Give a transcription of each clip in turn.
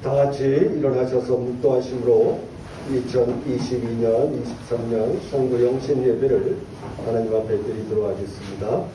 다 같이 일어나셔서 묵도하심으로 2022년, 23년 성도 영신 예배를 하나님 앞에 드리도록 하겠습니다.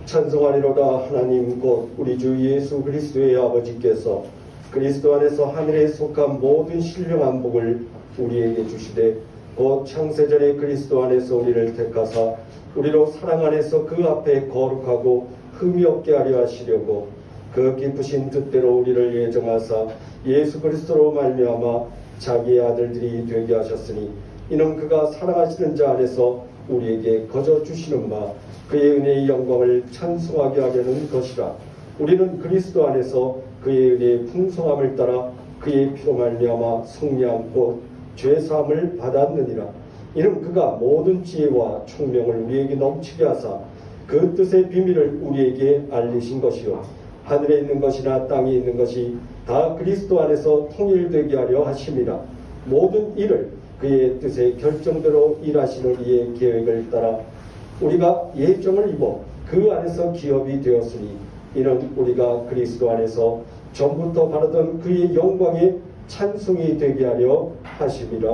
찬송하리로다. 하나님 곧 우리 주 예수 그리스도의 아버지께서 그리스도 안에서 하늘에 속한 모든 신령한 복을 우리에게 주시되 곧 창세전에 그리스도 안에서 우리를 택하사 우리로 사랑 안에서 그 앞에 거룩하고 흠이 없게 하려 하시려고 그 기쁘신 뜻대로 우리를 예정하사 예수 그리스도로 말미암아 자기의 아들들이 되게 하셨으니 이는 그가 사랑하시는 자 안에서 우리에게 거저 주시는 바 그의 은혜의 영광을 찬송하게 하려는 것이라. 우리는 그리스도 안에서 그의 은혜의 풍성함을 따라 그의 피로 말미암아 속량 곧 죄사함을 받았느니라. 이는 그가 모든 지혜와 총명을 우리에게 넘치게 하사 그 뜻의 비밀을 우리에게 알리신 것이요 하늘에 있는 것이나 땅에 있는 것이 다 그리스도 안에서 통일되게 하려 하심이라. 모든 일을 그의 뜻의 결정대로 일하시는 이의 계획을 따라 우리가 예정을 입어 그 안에서 기업이 되었으니 이는 우리가 그리스도 안에서 전부터 바라던 그의 영광의 찬송이 되게 하려 하심이라.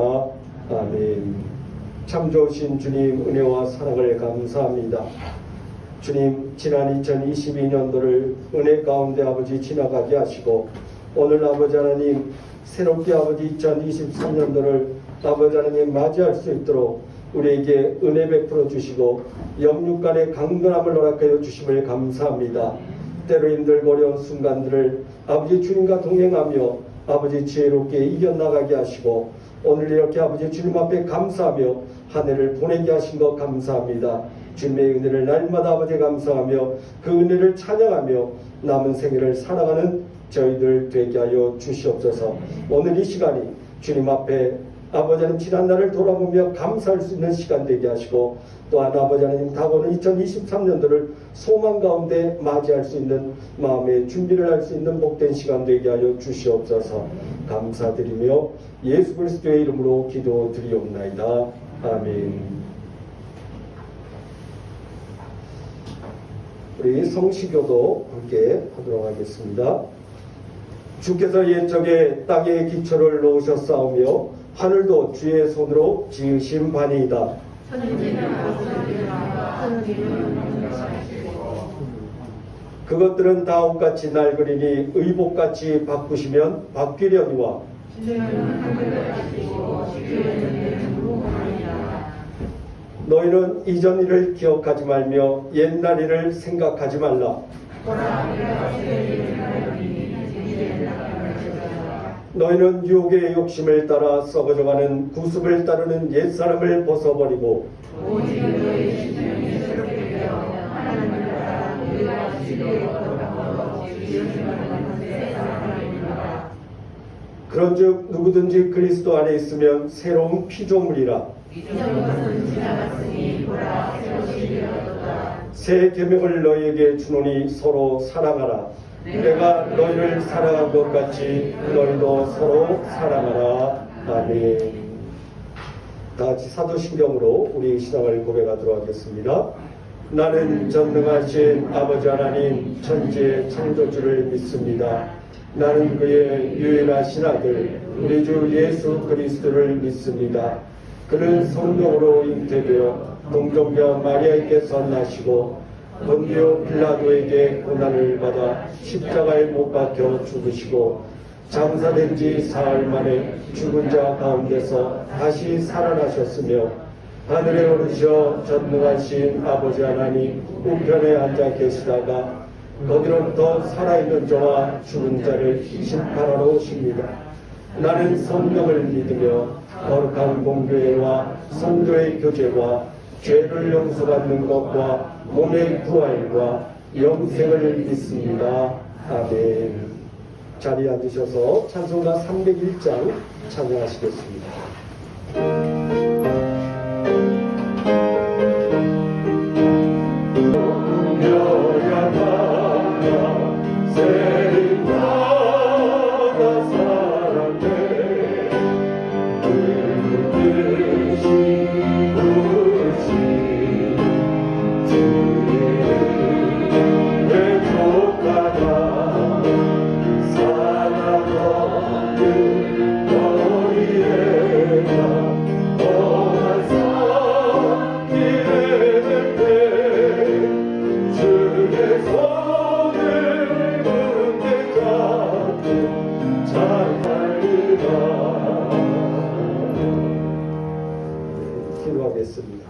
아멘. 참 좋으신 주님 은혜와 사랑을 감사합니다. 주님, 지난 2022년도를 은혜 가운데 아버지 지나가게 하시고 오늘 아버지 하나님 새롭게 아버지 2023년도를 아버지 하나님 맞이할 수 있도록 우리에게 은혜 베풀어 주시고 영육간의 강건함을 허락하여 주심을 감사합니다. 때로 힘들고 어려운 순간들을 아버지 주님과 동행하며 아버지 지혜롭게 이겨나가게 하시고 오늘 이렇게 아버지 주님 앞에 감사하며 한 해를 보내게 하신 것 감사합니다. 주님의 은혜를 날마다 아버지 감사하며 그 은혜를 찬양하며 남은 생애를 살아가는 저희들 되게 하여 주시옵소서. 오늘 이 시간이 주님 앞에 아버지 하나님 지난날을 돌아보며 감사할 수 있는 시간 되게 하시고 또한 아버지 하나님 다가오는 2023년도를 소망 가운데 맞이할 수 있는 마음의 준비를 할 수 있는 복된 시간 되게 하여 주시옵소서. 감사드리며 예수 그리스도의 이름으로 기도드리옵나이다. 아멘. 우리 성시교도 함께 하도록 하겠습니다. 주께서 옛적에 땅에 기초를 놓으셨사오며 하늘도 주의 손으로 지으신 바니이다. 그것들은 다 옷같이 낡으리니 의복같이 바꾸시면 바뀌려니와 너희는 이전 일을 기억하지 말며 옛날 일을 생각하지 말라. 너희는 유혹의 욕심을 따라 썩어져가는 구습을 따르는 옛사람을 벗어버리고 오직 너희 심령이 새롭게 되어 하나님을 따라 너희가 지혜의 거룩함으로 지으심을 새 사람을 입는다. 그런즉 누구든지 그리스도 안에 있으면 새로운 피조물이라. 이전 것은 지나갔으니 보라 새로운 되었도다. 새 계명을 너희에게 주노니 서로 사랑하라. 내가 너희를 사랑한 것 같이 너희도 서로 사랑하라. 아멘. 다 같이 사도신경으로 우리 신앙을 고백하도록 하겠습니다. 나는 전능하신 아버지 하나님 천지의 창조주를 믿습니다. 나는 그의 유일하신 아들 우리 주 예수 그리스도를 믿습니다. 그는 성령으로 잉태되어 동정녀 마리아에게서 나시고 본디오 빌라도에게 고난을 받아 십자가에 못 박혀 죽으시고 장사된 지 사흘 만에 죽은 자 가운데서 다시 살아나셨으며 하늘에 오르셔 전능하신 아버지 하나님 우편에 앉아 계시다가 거기로부터 살아있는 자와 죽은 자를 심판하러 오십니다. 나는 성령을 믿으며 거룩한 공교회와 성도의 교제와 죄를 용서받는 것과 몸의 부활과 영생을 믿습니다. 아멘. 자리에 앉으셔서 찬송가 301장 찬양하시겠습니다. 기도하겠습니다.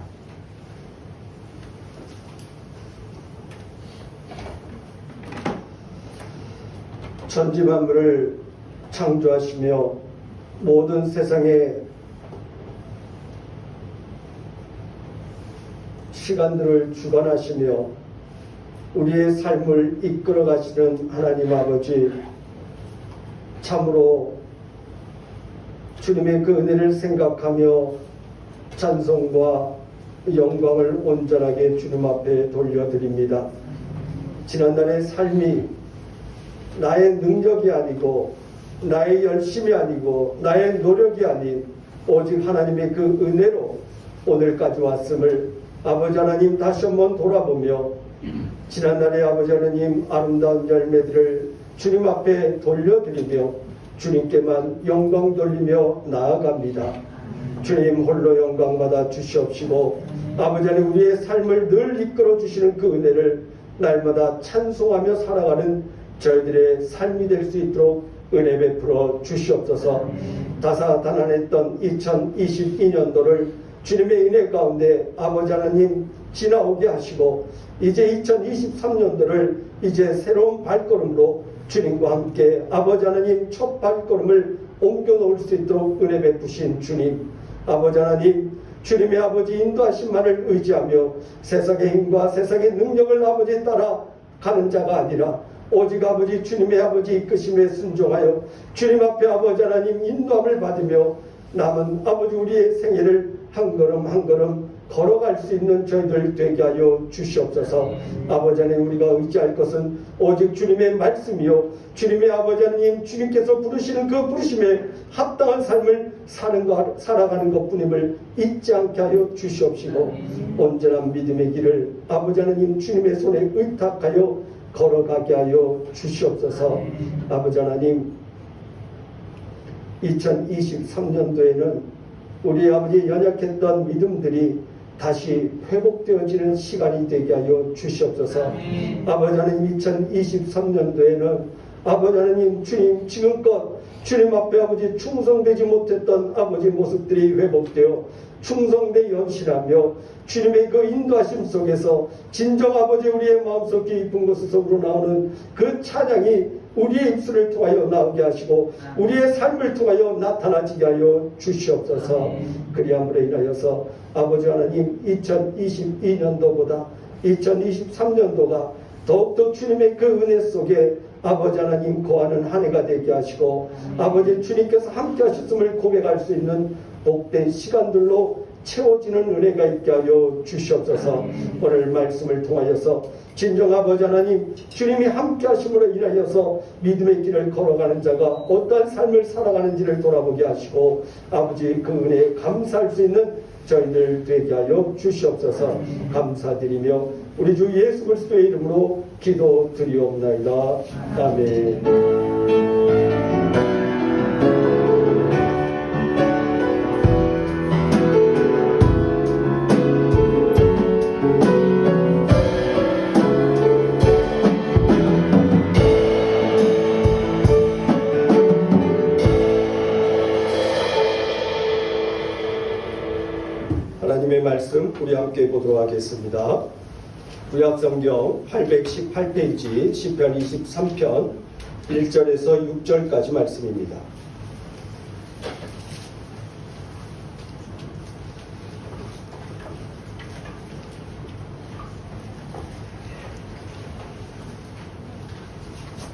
천지 만물을 창조하시며 모든 세상의 시간들을 주관하시며 우리의 삶을 이끌어 가시는 하나님 아버지, 참으로 주님의 그 은혜를 생각하며 찬송과 영광을 온전하게 주님 앞에 돌려드립니다. 지난날의 삶이 나의 능력이 아니고 나의 열심이 아니고 나의 노력이 아닌 오직 하나님의 그 은혜로 오늘까지 왔음을 아버지 하나님 다시 한번 돌아보며 지난날의 아버지 하나님 아름다운 열매들을 주님 앞에 돌려드리며 주님께만 영광 돌리며 나아갑니다. 주님 홀로 영광받아 주시옵시고 아버지 하나님 우리의 삶을 늘 이끌어 주시는 그 은혜를 날마다 찬송하며 살아가는 저희들의 삶이 될 수 있도록 은혜 베풀어 주시옵소서. 다사다난했던 2022년도를 주님의 은혜 가운데 아버지 하나님 지나오게 하시고 이제 2023년도를 이제 새로운 발걸음으로 주님과 함께 아버지 하나님 첫 발걸음을 옮겨 놓을 수 있도록 은혜 베푸신 주님, 아버지 하나님 주님의 아버지 인도하심만을 의지하며 세상의 힘과 세상의 능력을 아버지 따라 가는 자가 아니라 오직 아버지 주님의 아버지 이끄심에 순종하여 주님 앞에 아버지 하나님 인도함을 받으며 남은 아버지 우리의 생애를 한 걸음 한 걸음 걸어갈 수 있는 저희들 되게 하여 주시옵소서. 아버지 하나님 우리가 의지할 것은 오직 주님의 말씀이요 주님의 아버지 하나님 주님께서 부르시는 그 부르심에 합당한 삶을 살아가는 것뿐임을 잊지 않게 하여 주시옵시고 온전한 믿음의 길을 아버지 하나님 주님의 손에 의탁하여 걸어가게 하여 주시옵소서. 아버지 하나님 2023년도에는 우리 아버지 연약했던 믿음들이 다시 회복되어지는 시간이 되게 하여 주시옵소서. 아버지 하나님 2023년도에는 아버지 하나님 주님 지금껏 주님 앞에 아버지 충성되지 못했던 아버지 모습들이 회복되어 충성되 연실하며 주님의 그 인도하심 속에서 진정 아버지 우리의 마음속 깊은 곳에서 우러나오는 그 찬양이 우리의 입술을 통하여 나오게 하시고 우리의 삶을 통하여 나타나지게 하여 주시옵소서. 그리함으로 인하여서 아버지 하나님 2022년도보다 2023년도가 더욱더 주님의 그 은혜 속에 아버지 하나님 거하는 한 해가 되게 하시고 아버지 주님께서 함께 하셨음을 고백할 수 있는 복된 시간들로 채워지는 은혜가 있게 하여 주시옵소서. 오늘 말씀을 통하여서 진정 아버지 하나님 주님이 함께 하심으로 인하여서 믿음의 길을 걸어가는 자가 어떠한 삶을 살아가는지를 돌아보게 하시고 아버지 그 은혜에 감사할 수 있는 저희들 되게 하여 주시옵소서. 감사드리며 우리 주 예수 그리스도의 이름으로 기도드리옵나이다. 아멘. 하나님의 말씀 우리 함께 보도록 하겠습니다. 구약성경 818페이지 시편 23편 1절에서 6절까지 말씀입니다.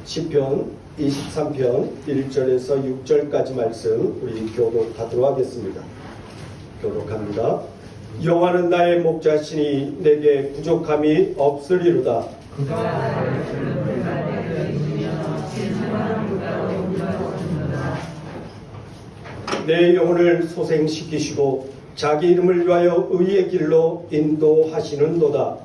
시편 23편 1절에서 6절까지 말씀 우리 교독하도록 하겠습니다. 교독합니다. 여호와는 나의 목자시니 내게 부족함이 없으리로다. 내 영혼을 소생시키시고 자기 이름을 위하여 의의 길로 인도하시는도다.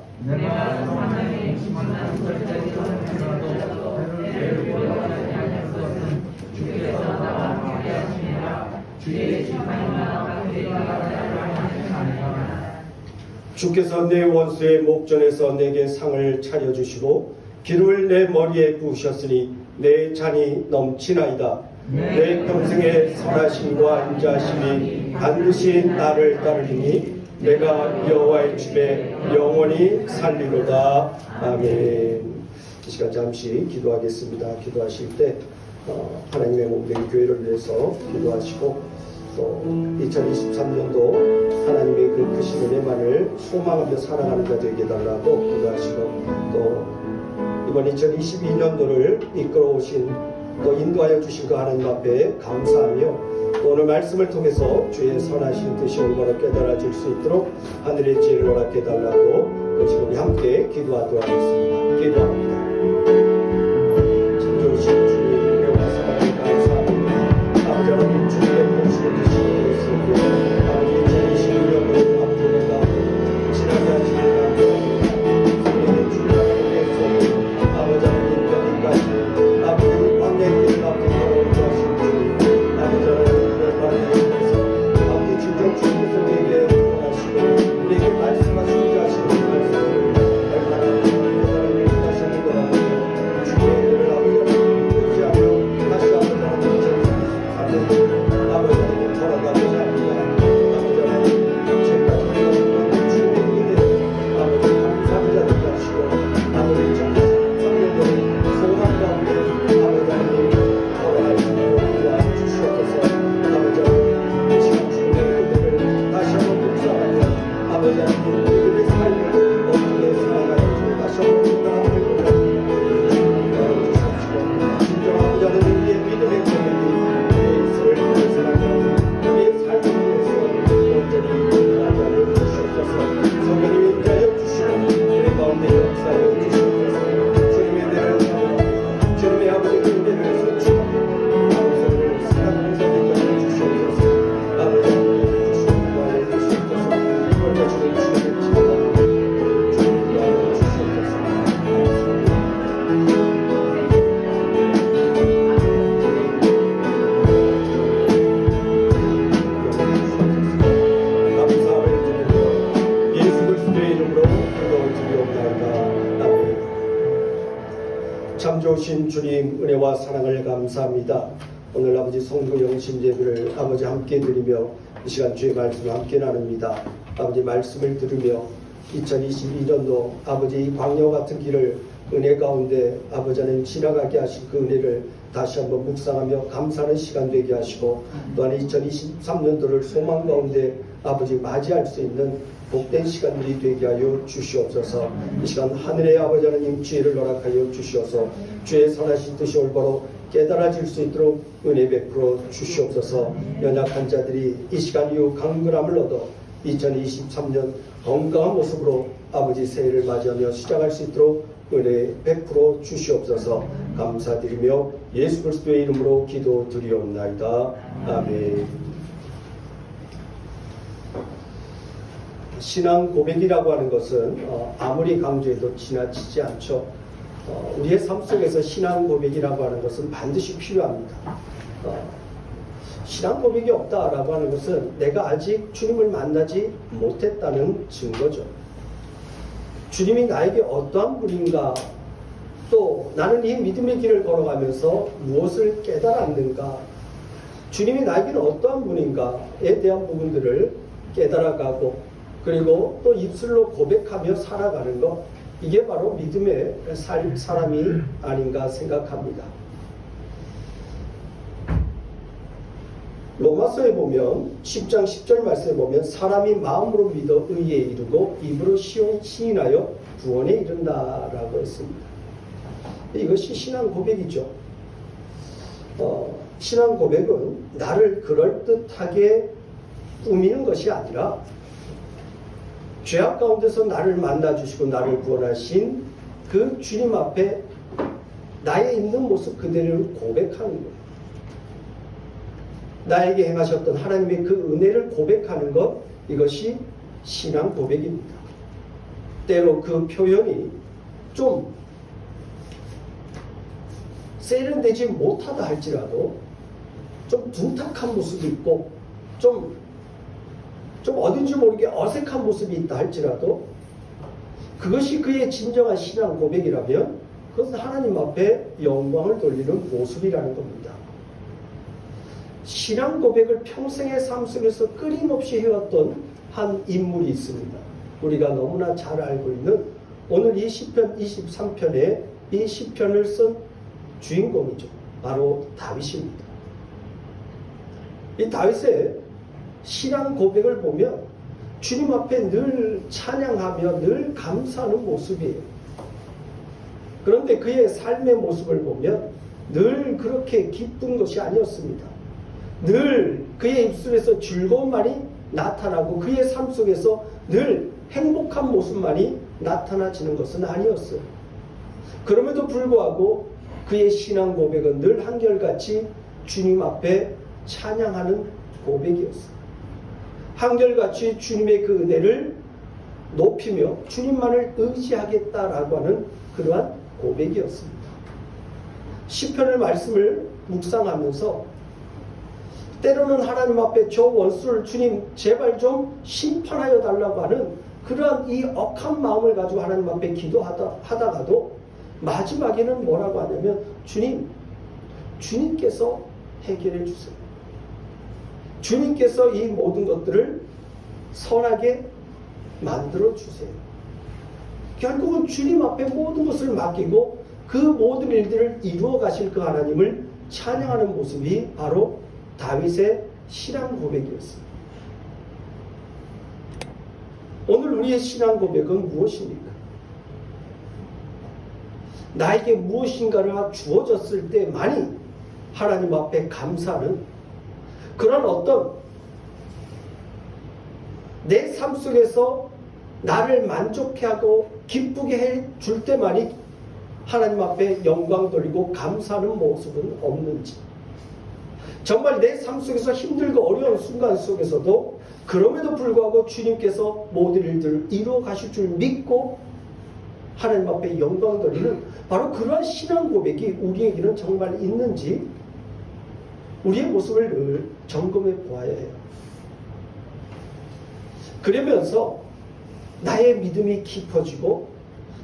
주께서 내 원수의 목전에서 내게 상을 차려주시고 기름을 내 머리에 부으셨으니 내 잔이 넘치나이다. 내 평생의 선하심과 인자하심이 반드시 나를 따르리니 내가 여호와의 집에 영원히 살리로다. 아멘. 이 시간 잠시 기도하겠습니다. 기도하실 때 하나님의 몸된 교회를 위해서 기도하시고 또 2023년도 하나님의 그 크신 은혜만을 소망하며 살아가는 자 되게 해달라고 기도하시고 또 이번 2022년도를 이끌어오신 또 인도하여 주신 그 하나님 앞에 감사하며 또 오늘 말씀을 통해서 주의 선하신 뜻이 올바로 깨달아질 수 있도록 하늘의 지혜를 허락해 달라고 그것을 우리 함께 기도하도록 하겠습니다. 기도합니다. 참 좋으신 주님 은혜와 사랑을 감사합니다. 아버지 하나님 주님의 모시는 뜻이 있으며 아버지 2022년을 앞두고다 지나게 하시는 감사합니다. 성령의 주님의 손을 아버지 하나님 여기까지 아버지 광야의 길 앞에 걸어오게 하신 주님 아버지 하나님을 만나주셔서 아버지 진정 주님께서 내게 원하시고 우리에게 말씀하시고자 하시는 말씀을 하나님 깨달음을 하시는 거라고 주의 은혜를 아버지 하나님 의지하며 다시 아버지 하나님 아버지 하나님 돌아가고자 합니다. 아버지 하나님 제가 주님의 은혜를 아버지 감사하자 되게 하시고 아버지 참 3년도를 소망 가운데 아버지 하나님 돌아갈 수 있도록 도와주시옵소서. 아버지 하나님 지금 주님의 은혜를 다시 한번 묵상하며 아버지 하나님 우리들의 삶을 어떻게 살아가는지 다시 한번 생각하는 것을 주시옵시고 진정 아버지 하나님 우리의 믿음의 고백이 우리의 있을 살아가는 우리의 삶을 위해서 온전히 나타내 주시옵소서. 성령님이 인자하여 주시고 우리 가운데 역사하여 주시옵소서. 주님의 은혜를 사모하고 주님의 아버지의 은혜를 소축하고 아버지를 사랑하는 자들이 되게 주시옵소서. 아버지 하나님 주시옵소서. 구하여 주시옵소서. 먼저 주님 주님을 지켜가고 주님 구하여 주시옵소서. 감사를 드리며 예수 그리스도의 이름으로 기도드리옵나이다. 아멘. 참 좋으신 주님 은혜와 사랑을 감사합니다. 오늘 아버지 성도 영신 예배를 아버지 함께 드리며 이 시간 주의 말씀을 함께 나눕니다. 아버지 말씀을 들으며 2022년도 아버지 이 광야 같은 길을 은혜 가운데 아버지 하나님 지나가게 하신 그 은혜를 다시 한번 묵상하며 감사하는 시간 되게 하시고 또한 2023년도를 소망 가운데 아버지 맞이할 수 있는 복된 시간들이 되게 하여 주시옵소서. 이 시간 하늘의 아버지 하나님 지혜를 허락하여 주시옵소서. 주의 선하신 뜻이 올바로 깨달아질 수 있도록 은혜 베풀어 주시옵소서. 연약한 자들이 이 시간 이후 강건함을 얻어 2023년 건강한 모습으로 아버지 새해를 맞이하며 시작할 수 있도록 은혜 베풀어 주시옵소서. 감사드리며 예수 그리스도의 이름으로 기도드리옵나이다. 아멘. 신앙 고백이라고 하는 것은 아무리 강조해도 지나치지 않죠. 우리의 삶 속에서 신앙 고백이라고 하는 것은 반드시 필요합니다. 신앙 고백이 없다라고 하는 것은 내가 아직 주님을 만나지 못했다는 증거죠. 주님이 나에게 어떠한 분인가, 또 나는 이 믿음의 길을 걸어가면서 무엇을 깨달았는가, 주님이 나에게는 어떠한 분인가에 대한 부분들을 깨달아가고 그리고 또 입술로 고백하며 살아가는 것, 이게 바로 믿음의 사람이 아닌가 생각합니다. 로마서에 보면 10장 10절 말씀에 보면 사람이 마음으로 믿어 의에 이르고 입으로 시인하여 구원에 이른다라고 했습니다. 이것이 신앙 고백이죠. 신앙 고백은 나를 그럴듯하게 꾸미는 것이 아니라 죄악 가운데서 나를 만나주시고 나를 구원하신 그 주님 앞에 나의 있는 모습 그대로를 고백하는 거예요. 나에게 행하셨던 하나님의 그 은혜를 고백하는 것, 이것이 신앙 고백입니다. 때로 그 표현이 좀 세련되지 못하다 할지라도 좀 둔탁한 모습이 있고 좀 어딘지 모르게 어색한 모습이 있다 할지라도 그것이 그의 진정한 신앙 고백이라면 그것은 하나님 앞에 영광을 돌리는 모습이라는 겁니다. 신앙 고백을 평생의 삶 속에서 끊임없이 해왔던 한 인물이 있습니다. 우리가 너무나 잘 알고 있는 오늘 이 시편 23편에 이 시편을 쓴 주인공이죠. 바로 다윗입니다. 이 다윗의 신앙 고백을 보면 주님 앞에 늘 찬양하며 늘 감사하는 모습이에요. 그런데 그의 삶의 모습을 보면 늘 그렇게 기쁜 것이 아니었습니다. 늘 그의 입술에서 즐거운 말이 나타나고 그의 삶 속에서 늘 행복한 모습만이 나타나지는 것은 아니었어요. 그럼에도 불구하고 그의 신앙 고백은 늘 한결같이 주님 앞에 찬양하는 고백이었어요. 한결같이 주님의 그 은혜를 높이며 주님만을 의지하겠다라고 하는 그러한 고백이었습니다. 시편의 말씀을 묵상하면서 때로는 하나님 앞에 저 원수를 주님 제발 좀 심판하여 달라고 하는 그러한 이 억한 마음을 가지고 하나님 앞에 기도하다가도 마지막에는 뭐라고 하냐면 주님께서 해결해 주세요. 주님께서 이 모든 것들을 선하게 만들어 주세요. 결국은 주님 앞에 모든 것을 맡기고 그 모든 일들을 이루어 가실 그 하나님을 찬양하는 모습이 바로 다윗의 신앙 고백이었습니다. 오늘 우리의 신앙 고백은 무엇입니까? 나에게 무엇인가가 주어졌을 때만이 하나님 앞에 감사하는 그런 어떤 내 삶 속에서 나를 만족해 하고 기쁘게 해줄 때만이 하나님 앞에 영광 돌리고 감사하는 모습은 없는지, 정말 내 삶 속에서 힘들고 어려운 순간 속에서도 그럼에도 불구하고 주님께서 모든 일들을 이루어 가실 줄 믿고 하나님 앞에 영광 돌리는 바로 그러한 신앙 고백이 우리에게는 정말 있는지 우리의 모습을 늘 점검해 보아야 해요. 그러면서 나의 믿음이 깊어지고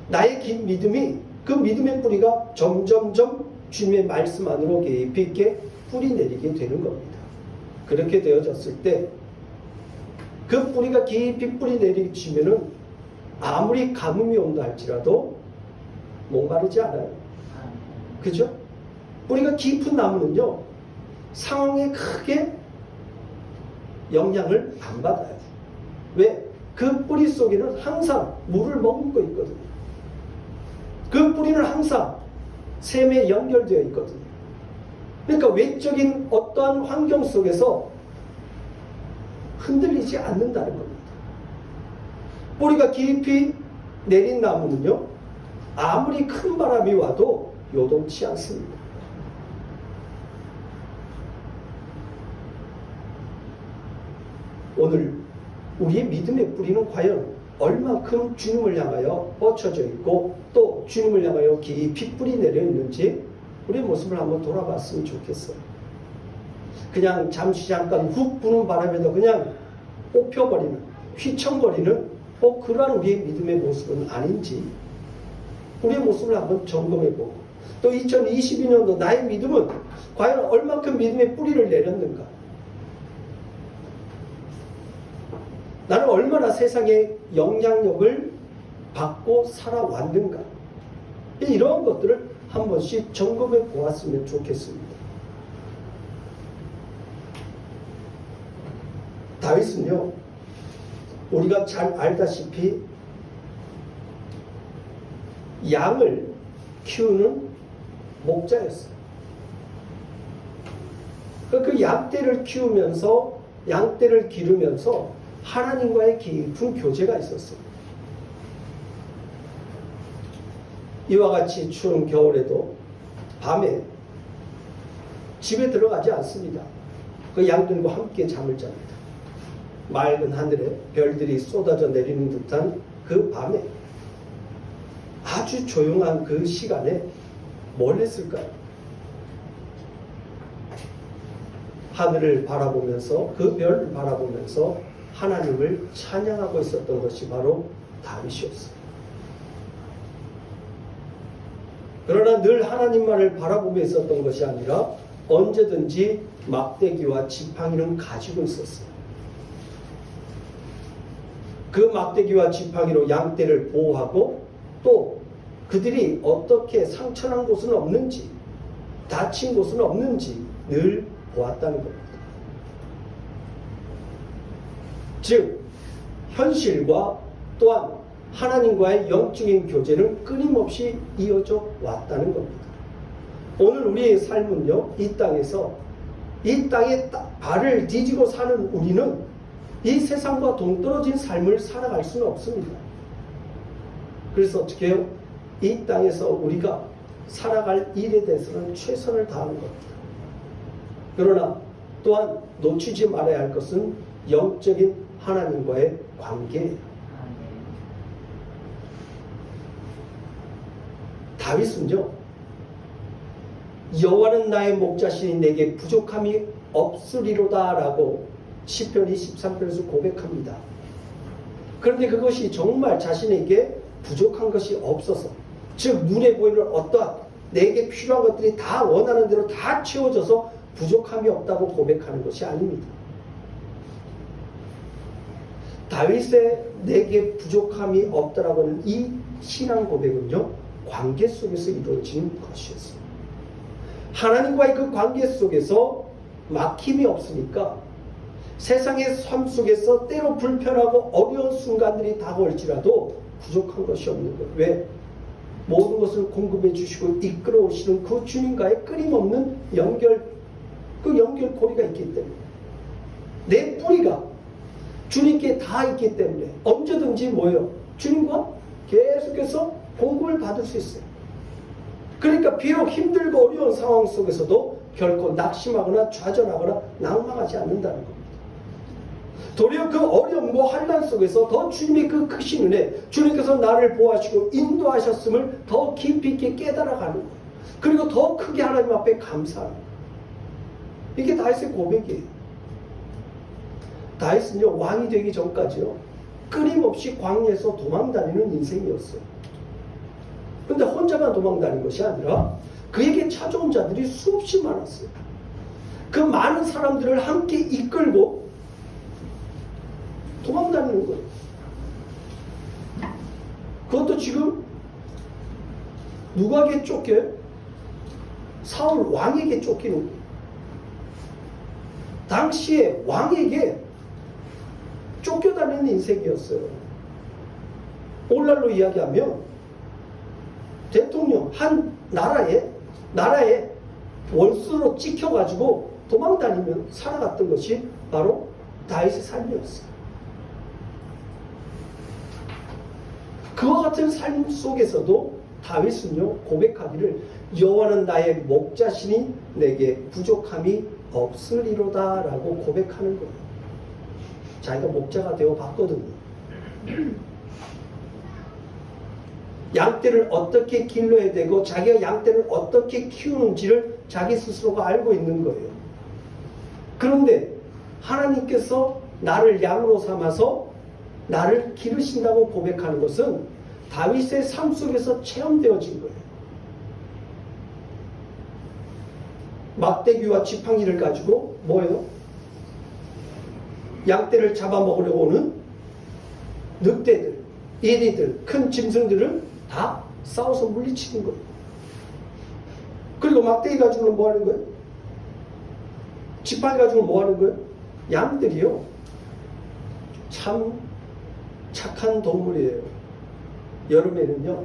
나의 긴 믿음이 그 믿음의 뿌리가 점점점 주님의 말씀 안으로 깊이 있게 뿌리 내리게 되는 겁니다. 그렇게 되어졌을 때 그 뿌리가 깊이 뿌리 내리치면은 아무리 가뭄이 온다 할지라도 목마르지 않아요. 그죠? 뿌리가 깊은 나무는요, 상황에 크게 영향을 안 받아요. 왜? 그 뿌리 속에는 항상 물을 머금고 있거든요. 그 뿌리는 항상 샘에 연결되어 있거든요. 그러니까 외적인 어떠한 환경 속에서 흔들리지 않는다는 겁니다. 뿌리가 깊이 내린 나무는요, 아무리 큰 바람이 와도 요동치 않습니다. 오늘 우리의 믿음의 뿌리는 과연 얼마큼 주님을 향하여 뻗쳐져 있고 또 주님을 향하여 깊이 뿌리 내려 있는지 우리의 모습을 한번 돌아봤으면 좋겠어요. 그냥 잠깐 훅 부는 바람에도 그냥 뽑혀버리는, 휘청거리는 그러한 우리의 믿음의 모습은 아닌지 우리의 모습을 한번 점검해보고, 또 2022년도 나의 믿음은 과연 얼마큼 믿음의 뿌리를 내렸는가, 나는 얼마나 세상에 영향력을 받고 살아왔는가, 이런 것들을 한 번씩 점검해 보았으면 좋겠습니다. 다윗은요, 우리가 잘 알다시피 양을 키우는 목자였어요. 그 양떼를 키우면서 양떼를 기르면서 하나님과의 깊은 교제가 있었어요. 이와 같이 추운 겨울에도 밤에 집에 들어가지 않습니다. 그 양들과 함께 잠을 잡니다. 맑은 하늘에 별들이 쏟아져 내리는 듯한 그 밤에 아주 조용한 그 시간에 뭘 했을까요? 하늘을 바라보면서 그 별을 바라보면서 하나님을 찬양하고 있었던 것이 바로 다윗이었어요. 그러나 늘 하나님만을 바라보며 있었던 것이 아니라 언제든지 막대기와 지팡이는 가지고 있었어요. 그 막대기와 지팡이로 양떼를 보호하고 또 그들이 어떻게 상처난 곳은 없는지 다친 곳은 없는지 늘 보았다는 겁니다. 즉 현실과 또한 하나님과의 영적인 교제는 끊임없이 이어져 왔다는 겁니다. 오늘 우리의 삶은요, 이 땅에 발을 디디고 사는 우리는 이 세상과 동떨어진 삶을 살아갈 수는 없습니다. 그래서 어떻게 해요? 이 땅에서 우리가 살아갈 일에 대해서는 최선을 다하는 겁니다. 그러나 또한 놓치지 말아야 할 것은 영적인 하나님과의 관계예요. 다윗은요, 여호와는 나의 목자시니 내게 부족함이 없으리로다 라고 시편 23편에서 고백합니다. 그런데 그것이 정말 자신에게 부족한 것이 없어서, 즉 눈에 보이는 어떠한 내게 필요한 것들이 다 원하는 대로 다 채워져서 부족함이 없다고 고백하는 것이 아닙니다. 다윗의 내게 부족함이 없다라고 하는 이 신앙 고백은요, 관계 속에서 이루어진 것이었습니다. 하나님과의 그 관계 속에서 막힘이 없으니까 세상의 삶 속에서 때로 불편하고 어려운 순간들이 다가올지라도 부족한 것이 없는 거예요. 왜? 모든 것을 공급해 주시고 이끌어 오시는 그 주님과의 끊임없는 그 연결고리가 있기 때문에, 내 뿌리가 주님께 다 있기 때문에 언제든지 뭐예요? 주님과 계속해서 공급을 받을 수 있어요. 그러니까 비록 힘들고 어려운 상황 속에서도 결코 낙심하거나 좌절하거나 낭망하지 않는다는 겁니다. 도리어 그 어려움과 환난 속에서 더 주님의 그 크신 은혜, 주님께서 나를 보호하시고 인도하셨음을 더 깊이 있게 깨달아가는 거예요. 그리고 더 크게 하나님 앞에 감사하는 거예요. 이게 다윗의 고백이에요. 다윗은요, 왕이 되기 전까지요, 끊임없이 광야에서 도망다니는 인생이었어요. 근데 혼자만 도망다닌 것이 아니라 그에게 찾아온 자들이 수없이 많았어요. 그 많은 사람들을 함께 이끌고 도망다니는 거예요. 그것도 지금 누구에게 쫓겨요? 사울 왕에게 쫓기는 거예요. 당시에 왕에게 쫓겨다니는 인생이었어요. 오늘날로 이야기하면 대통령 한 나라에 원수로 찍혀가지고 도망다니며 살아갔던 것이 바로 다윗의 삶이었어요. 그와 같은 삶 속에서도 다윗은요, 고백하기를 여호와는 나의 목자시니 내게 부족함이 없으리로다 라고 고백하는 거예요. 자기가 목자가 되어 봤거든요. 양떼를 어떻게 길러야 되고 자기가 양떼를 어떻게 키우는지를 자기 스스로가 알고 있는 거예요. 그런데 하나님께서 나를 양으로 삼아서 나를 기르신다고 고백하는 것은 다윗의 삶 속에서 체험되어진 거예요. 막대기와 지팡이를 가지고 뭐예요? 양떼를 잡아먹으려고 오는 늑대들, 이리들, 큰 짐승들을 다 싸워서 물리치는 거예요. 그리고 막대기 가지고는 뭐 하는 거예요? 지팡이 가지고 뭐 하는 거예요? 양들이요, 참 착한 동물이에요. 여름에는요,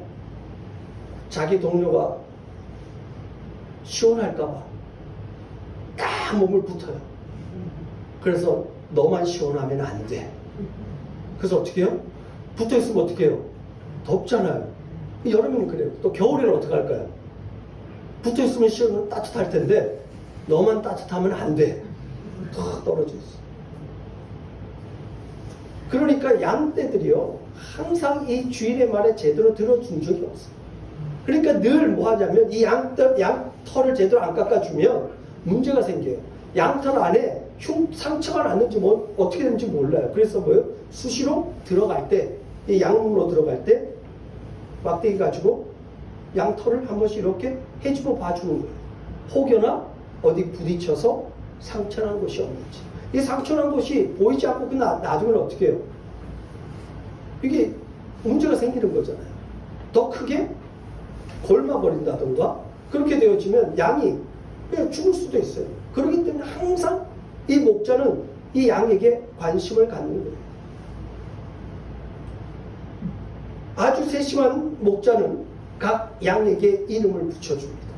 자기 동료가 시원할까봐 다 몸을 붙어요. 그래서 너만 시원하면 안 돼. 그래서 어떻게 해요? 붙어있으면 어떻게 해요? 덥잖아요. 여름에는 그래요. 또 겨울에는 어떻게 할까요? 붙어있으면 시원 따뜻할 텐데 너만 따뜻하면 안 돼. 더 떨어져 있어. 그러니까 양떼들이요 항상 이 주인의 말에 제대로 들어준 적이 없어요. 그러니까 늘 뭐 하냐면 이 양털을 제대로 안 깎아주면 문제가 생겨요. 양털 안에 상처가 났는지 뭐 어떻게 되는지 몰라요. 그래서 뭐요? 수시로 들어갈 때, 이 양문으로 들어갈 때 막대기 가지고 양털을 한 번씩 이렇게 해주고 봐주는 거예요. 혹여나 어디 부딪혀서 상처난 곳이 없는지. 이 상처난 곳이 보이지 않고 놔두면 어떻게 해요? 이게 문제가 생기는 거잖아요. 더 크게 골마버린다던가 그렇게 되어지면 양이 그냥 죽을 수도 있어요. 그렇기 때문에 항상 이 목자는 이 양에게 관심을 갖는 거예요. 아주 세심한 목자는 각 양에게 이름을 붙여줍니다.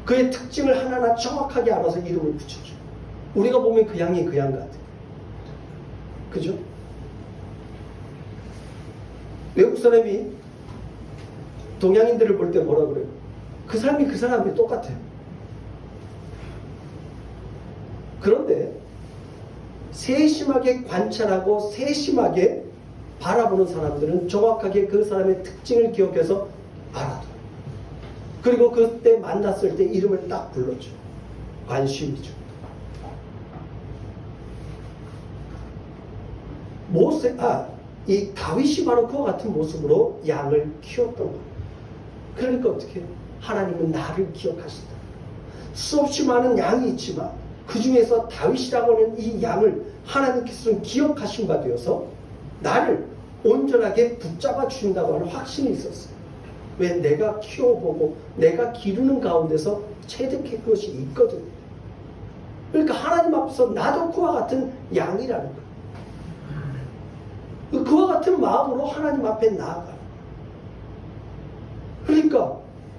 그의 특징을 하나하나 정확하게 알아서 이름을 붙여줘요. 우리가 보면 그 양이 그 양 같아요. 그죠? 외국 사람이 동양인들을 볼 때 뭐라 그래요? 그 사람이 그 사람이 똑같아요. 그런데 세심하게 관찰하고 세심하게 바라보는 사람들은 정확하게 그 사람의 특징을 기억해서 알아둬요. 그리고 그때 만났을 때 이름을 딱 불러줘. 관심이죠. 이 다윗이 바로 그와 같은 모습으로 양을 키웠던 거예요. 그러니까 어떻게 해요? 하나님은 나를 기억하신다. 수없이 많은 양이 있지만 그 중에서 다윗이라고 하는 이 양을 하나님께서는 기억하신 바 되어서 나를 온전하게 붙잡아 주신다고 하는 확신이 있었어요. 왜? 내가 키워보고 내가 기르는 가운데서 체득해 그것이 있거든요. 그러니까 하나님 앞에서 나도 그와 같은 양이라는 거예요. 그와 같은 마음으로 하나님 앞에 나아가요. 그러니까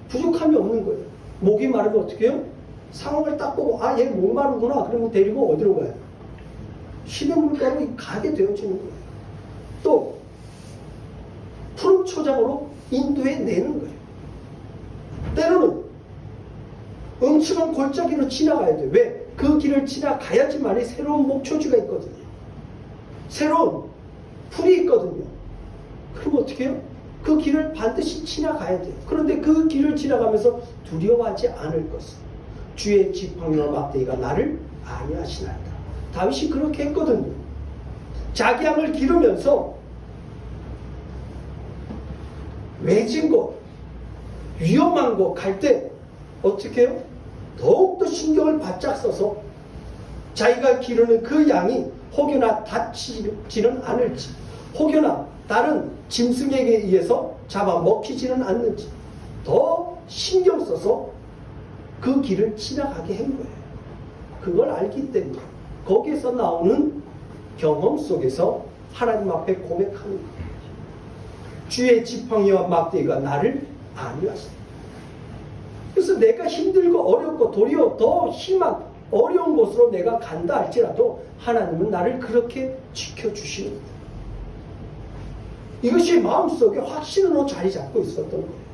부족함이 없는 거예요. 목이 마르면 어떻게 해요? 상황을 딱 보고 얘 목 마르구나. 그러면 데리고 어디로 가요? 시냇물가로 가게 되어지는 거예요. 또 푸른 초장으로 인도해 내는 거예요. 때로는 음침한 골짜기로 지나가야 돼요. 왜? 그 길을 지나가야지만이 새로운 목초지가 있거든요. 새로운 풀이 있거든요. 그럼 어떻게 해요? 그 길을 반드시 지나가야 돼요. 그런데 그 길을 지나가면서 두려워하지 않을 것은 주의 지팡이와 막대기가 나를 안위하시나이다. 다윗이 그렇게 했거든요. 자기 양을 기르면서 외진 곳, 위험한 곳 갈 때 어떻게 해요? 더욱더 신경을 바짝 써서 자기가 기르는 그 양이 혹여나 다치지는 않을지, 혹여나 다른 짐승에게 의해서 잡아먹히지는 않는지 더 신경 써서 그 길을 지나가게 한 거예요. 그걸 알기 때문에 거기에서 나오는 경험 속에서 하나님 앞에 고백하는 거예요. 주의 지팡이와 막대기가 나를 안위하신다. 그래서 내가 힘들고 어렵고 도리어 더 심한 어려운 곳으로 내가 간다 할지라도 하나님은 나를 그렇게 지켜주시는 거예요. 이것이 마음속에 확신으로 자리 잡고 있었던 거예요.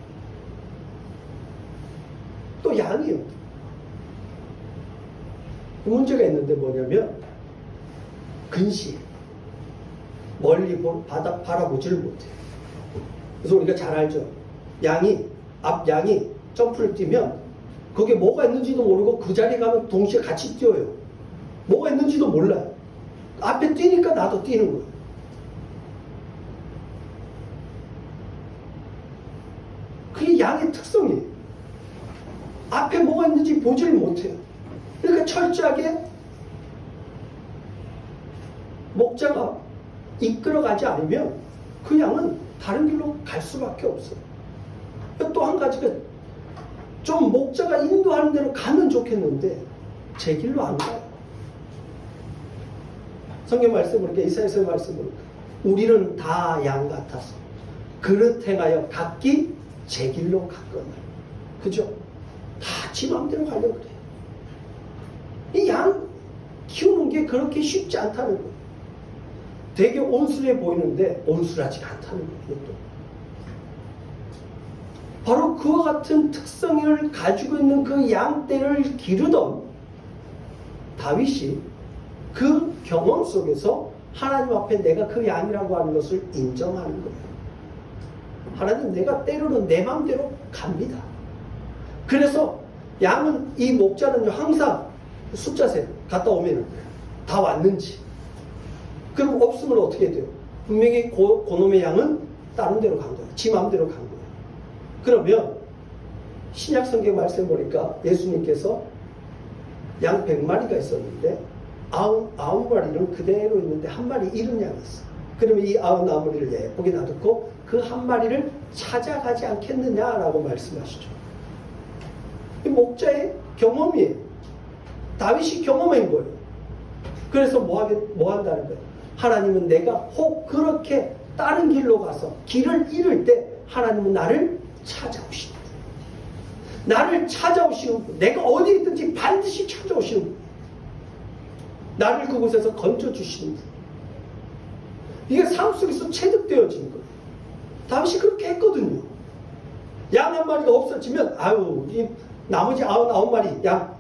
또 양이요. 문제가 있는데 뭐냐면 근시 멀리 바라보지를 못해요. 그래서 우리가 잘 알죠. 앞 양이 점프를 뛰면 거기에 뭐가 있는지도 모르고 그 자리에 가면 동시에 같이 뛰어요. 뭐가 있는지도 몰라요. 앞에 뛰니까 나도 뛰는 거예요. 그게 양의 특성이에요. 앞에 뭐가 있는지 보지를 못해요. 그러니까 철저하게 목자가 이끌어가지 않으면 그 양은 다른 길로 갈 수밖에 없어요. 또 한 가지가 좀 목자가 인도하는 대로 가면 좋겠는데 제 길로 안 가요. 성경 말씀 보니까 이사야서의 말씀 보니까 우리는 다 양 같아서 그릇 행하여 각기 제 길로 갔거늘. 그죠? 다 지 마음대로 가려고 그래요. 게 그렇게 쉽지 않다는 거예요. 되게 온순해 보이는데 온순하지가 않다는 거예요. 또. 바로 그와 같은 특성을 가지고 있는 그 양떼를 기르던 다윗이 그 경험 속에서 하나님 앞에 내가 그 양이라고 하는 것을 인정하는 거예요. 하나님, 내가 때로는 내 마음대로 갑니다. 그래서 양은, 이 목자는 항상 숫자세 갔다 오면 다 왔는지, 그럼 없으면 어떻게 돼요? 분명히 그놈의 양은 다른 데로 간 거예요. 지 마음대로 간 거예요. 그러면 신약 성경 말씀 보니까 예수님께서 양 100마리가 있었는데 99마리는 그대로 있는데 한 마리 잃은 양이 있어. 그러면 이 99마리를 예쁘게 놔두고 그 한 마리를 찾아가지 않겠느냐라고 말씀하시죠. 이 목자의 경험이에요. 다윗이 경험한 거예요. 그래서 뭐 한다는 거예요? 하나님은 내가 혹 그렇게 다른 길로 가서 길을 잃을 때 하나님은 나를 찾아오시는 분. 나를 찾아오시는 분. 내가 어디 있든지 반드시 찾아오시는 분. 나를 그곳에서 건져주시는 분. 이게 삶 속에서 체득되어진 거예요. 다윗이 그렇게 했거든요. 양 한 마리가 없어지면 이 나머지 99마리 양,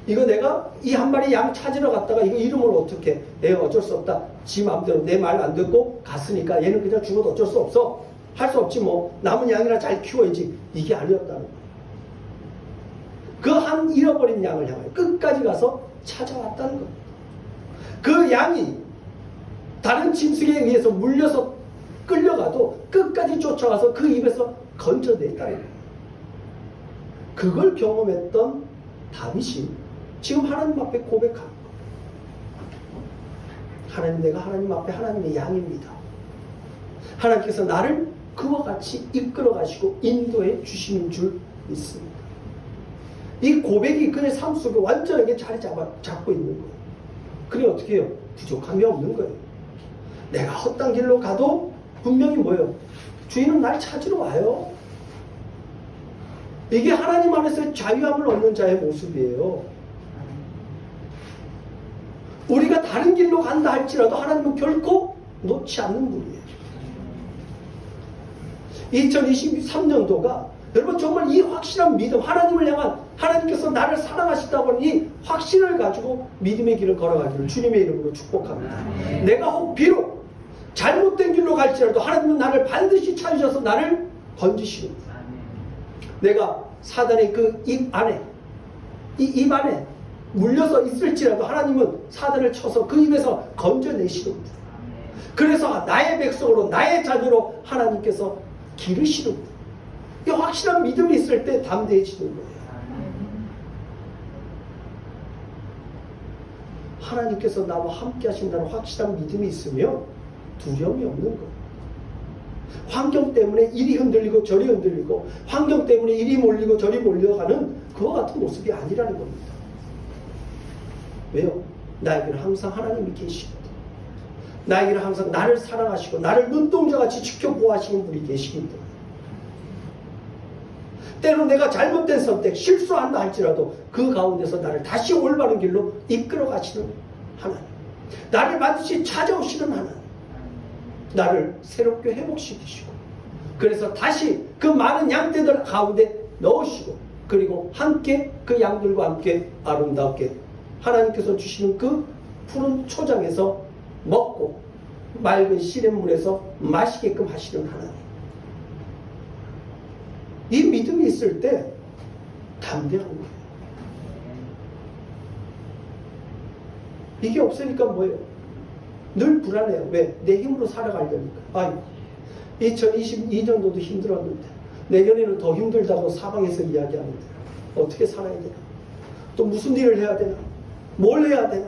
이거 내가 이 한 마리 양 찾으러 갔다가 이거 이름을 어떻게 해? 어쩔 수 없다. 지 마음대로 내 말 안 듣고 갔으니까 얘는 그냥 죽어도 어쩔 수 없어. 할 수 없지 뭐. 남은 양이나 잘 키워야지. 이게 아니었다는 거예요. 그 한 잃어버린 양을 향하여 끝까지 가서 찾아왔다는 거예요. 그 양이 다른 짐승에 의해서 물려서 끌려가도 끝까지 쫓아와서 그 입에서 건져냈다는 거예요. 그걸 경험했던 다윗이 지금 하나님 앞에 고백하는 거예요. 하나님, 내가 하나님 앞에 하나님의 양입니다. 하나님께서 나를 그와 같이 이끌어 가시고 인도해 주시는 줄 믿습니다. 이 고백이 그의 삶 속에 완전하게 자리 잡고 있는 거예요. 그래 어떻게 해요? 부족함이 없는 거예요. 내가 헛단 길로 가도 분명히 뭐예요? 주인은 날 찾으러 와요. 이게 하나님 안에서 자유함을 얻는 자의 모습이에요. 우리가 다른 길로 간다 할지라도 하나님은 결코 놓지 않는 분이에요. 2023년도가 여러분 정말 이 확실한 믿음, 하나님을 향한, 하나님께서 나를 사랑하신다고 하는 이 확신을 가지고 믿음의 길을 걸어가기를 주님의 이름으로 축복합니다. 내가 혹 비록 잘못된 길로 갈지라도 하나님은 나를 반드시 찾으셔서 나를 건지시는구나. 내가 사단의 그 입 안에, 이 입 안에 물려서 있을지라도 하나님은 사단을 쳐서 그 입에서 건져내시는구나. 그래서 나의 백성으로, 나의 자녀로 하나님께서 기르시는구나. 이 확실한 믿음이 있을 때 담대해지는 거예요. 하나님께서 나와 함께 하신다는 확실한 믿음이 있으면 두려움이 없는 거예요. 환경 때문에 이리 흔들리고 저리 흔들리고, 환경 때문에 이리 몰리고 저리 몰려가는 그와 같은 모습이 아니라는 겁니다. 왜요? 나에게는 항상 하나님이 계시거든. 나에게는 항상 나를 사랑하시고 나를 눈동자같이 지켜보아하시는 분이 계시기 때문에, 때로 내가 잘못된 선택, 실수한다 할지라도 그 가운데서 나를 다시 올바른 길로 이끌어 가시는 하나님, 나를 반드시 찾아오시는 하나님, 나를 새롭게 회복시키시고, 그래서 다시 그 많은 양떼들 가운데 넣으시고, 그리고 함께 그 양들과 함께 아름답게 하나님께서 주시는 그 푸른 초장에서 먹고 맑은 시냇물에서 마시게끔 하시는 하나님. 이 믿음이 있을 때 담대한 거예요. 이게 없으니까 뭐예요? 늘 불안해요. 왜? 내 힘으로 살아가려니까. 2022년도도 힘들었는데 내년에는 더 힘들다고 사방에서 이야기하는데 어떻게 살아야 되나? 또 무슨 일을 해야 되나? 뭘 해야 되나?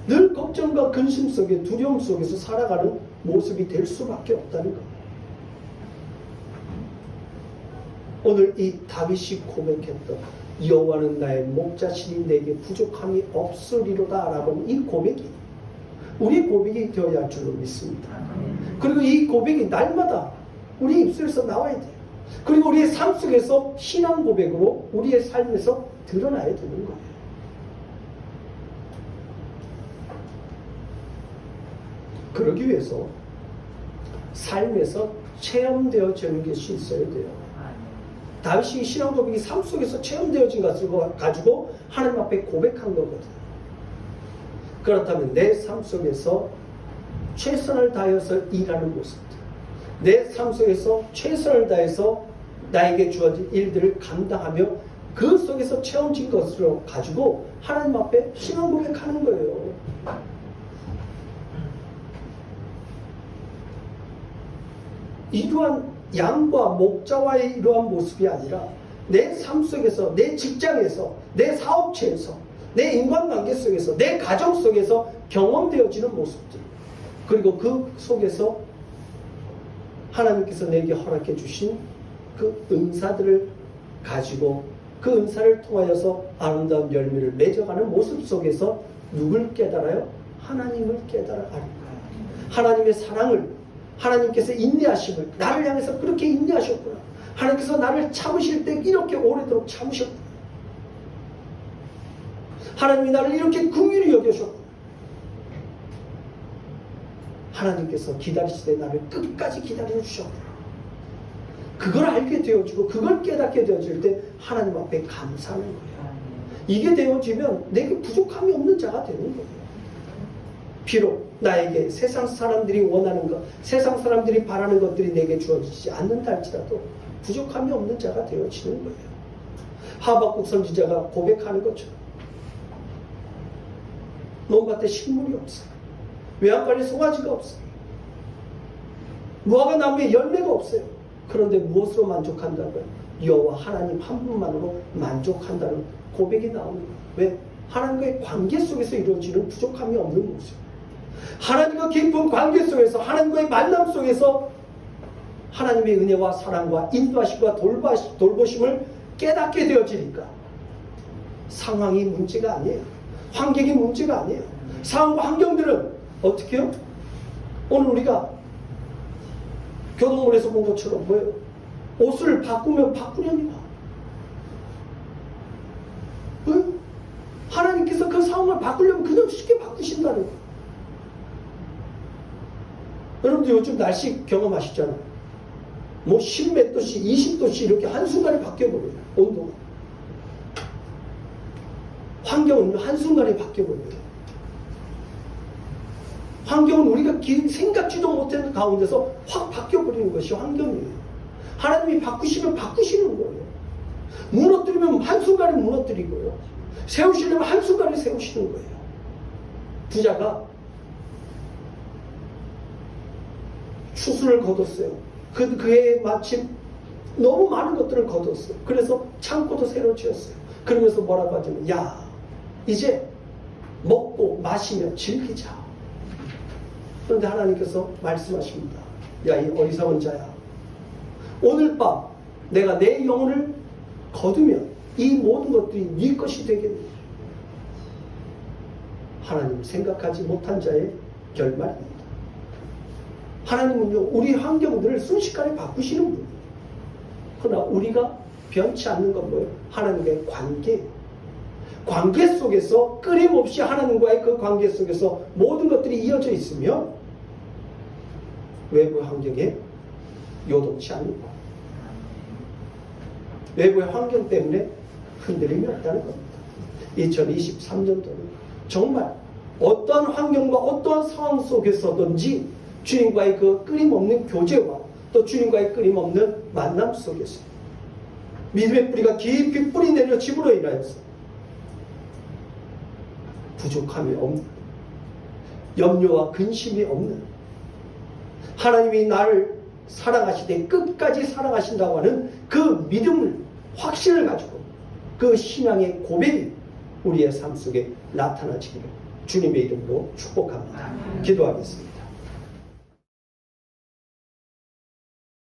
늘 걱정과 근심 속에, 두려움 속에서 살아가는 모습이 될 수밖에 없다는 것. 오늘 이 다윗이 고백했던 여호와는 나의 목자시니 내게 부족함이 없으리로다 라고 하는 이 고백이 우리 고백이 되어야 할 줄로 믿습니다. 그리고 이 고백이 날마다 우리 입술에서 나와야 돼요. 그리고 우리의 삶 속에서 신앙 고백으로 우리의 삶에서 드러나야 되는 거예요. 그러기 위해서 삶에서 체험되어지는 것이 있어야 돼요. 다윗이 신앙 고백이 삶 속에서 체험되어진 것을 가지고 하나님 앞에 고백한 거거든요. 그렇다면 내 삶 속에서 최선을 다해서 일하는 모습들, 내 삶 속에서 최선을 다해서 나에게 주어진 일들을 감당하며 그 속에서 체험진 것으로 가지고 하나님 앞에 신앙 고백하는 거예요. 이러한 양과 목자와의 이러한 모습이 아니라 내 삶 속에서, 내 직장에서, 내 사업체에서, 내 인간관계 속에서, 내 가정 속에서 경험되어지는 모습들, 그리고 그 속에서 하나님께서 내게 허락해 주신 그 은사들을 가지고 그 은사를 통하여서 아름다운 열매를 맺어가는 모습 속에서 누굴 깨달아요? 하나님을 깨달아 알고, 하나님의 사랑을, 하나님께서 인내하심을, 나를 향해서 그렇게 인내하셨구나, 하나님께서 나를 참으실 때 이렇게 오래도록 참으셨구나, 하나님이 나를 이렇게 긍휼히 여겨셨구나, 하나님께서 기다리시되 나를 끝까지 기다려 주셨구나. 그걸 알게 되어지고 그걸 깨닫게 되어질 때 하나님 앞에 감사하는 거예요. 이게 되어지면 내게 부족함이 없는 자가 되는 거예요. 비록 나에게 세상 사람들이 원하는 것, 세상 사람들이 바라는 것들이 내게 주어지지 않는다 할지라도 부족함이 없는 자가 되어지는 거예요. 하박국 선지자가 고백하는 것처럼 논밭에 식물이 없어요. 외양간에 송아지가 없어요. 무화과 나무에 열매가 없어요. 그런데 무엇으로 만족한다고요? 여호와 하나님 한 분만으로 만족한다는 고백이 나옵니다. 왜? 하나님과의 관계 속에서 이루어지는 부족함이 없는 모습, 하나님과 깊은 관계 속에서, 하나님과의 만남 속에서 하나님의 은혜와 사랑과 인도하심과 돌보심을 깨닫게 되어지니까 상황이 문제가 아니에요. 환경이 문제가 아니에요. 상황과 환경들은 어떻게 해요? 오늘 우리가 교동물에서 본 것처럼 뭐예요? 옷을 바꾸면 바꾸렵니다. 왜? 하나님께서 그 상황을 바꾸려면 그냥 쉽게 바꾸신다는 거예요. 여러분들 요즘 날씨 경험하시잖아요. 뭐 10몇 도씨, 20도씨 이렇게 한순간에 바뀌어버려요. 온도가. 환경은 한순간에 바뀌어버려요. 환경은 우리가 생각지도 못한 가운데서 확 바뀌어버리는 것이 환경이에요. 하나님이 바꾸시면 바꾸시는 거예요. 무너뜨리면 한순간에 무너뜨리고요. 세우시려면 한순간에 세우시는 거예요. 부자가 추수를 거뒀어요. 그해 마침 너무 많은 것들을 거뒀어요. 그래서 창고도 새로 지었어요. 그러면서 뭐라고 하냐면, 야, 이제 먹고 마시며 즐기자. 그런데 하나님께서 말씀하십니다. 야, 이 어리석은 자야, 오늘 밤 내가 내 영혼을 거두면 이 모든 것들이 네 것이 되겠네. 하나님 생각하지 못한 자의 결말입니다. 하나님은요, 우리 환경들을 순식간에 바꾸시는 분이에요. 그러나 우리가 변치 않는 건 뭐예요? 하나님과의 관계. 관계 속에서 끊임없이 하나님과의 그 관계 속에서 모든 것들이 이어져 있으며 외부 환경에 요동치 않는 것. 외부의 환경 때문에 흔들림이 없다는 겁니다. 2023년도는 정말 어떠한 환경과 어떠한 상황 속에서든지 주님과의 그 끊임없는 교제와 또 주님과의 끊임없는 만남 속에서 믿음의 뿌리가 깊이 뿌리 내려짐으로 인하여서 부족함이 없는, 염려와 근심이 없는, 하나님이 나를 사랑하시되 끝까지 사랑하신다고 하는 그 믿음을, 확신을 가지고 그 신앙의 고백이 우리의 삶 속에 나타나지기를 주님의 이름으로 축복합니다. 기도하겠습니다.